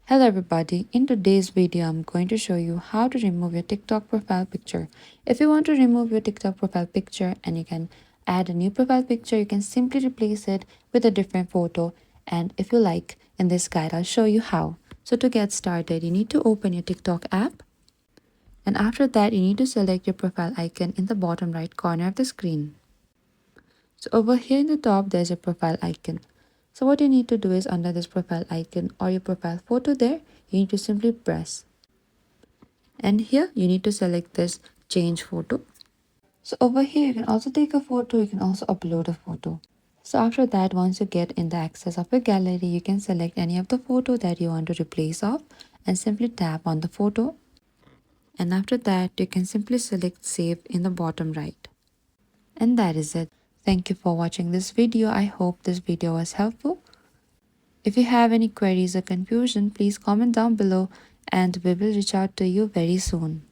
Hello everybody, in today's video I'm going to show you how to remove your TikTok profile picture. If you want to remove your TikTok profile picture and you can add a new profile picture, you can simply replace it with a different photo, and if you like, in this guide I'll show you how. So to get started, you need to open your TikTok app, and after that you need to select your profile icon in the bottom right corner of the screen. So over here in the top there's a profile icon. So what you need to do is under this profile icon or your profile photo there, you need to simply press. And here you need to select this change photo. So over here you can also take a photo, you can also upload a photo. So after that, once you get in the access of your gallery, you can select any of the photo that you want to replace off and simply tap on the photo. And after that, you can simply select save in the bottom right. And that is it. Thank you for watching this video. I hope this video was helpful. If you have any queries or confusion, please comment down below and we will reach out to you very soon.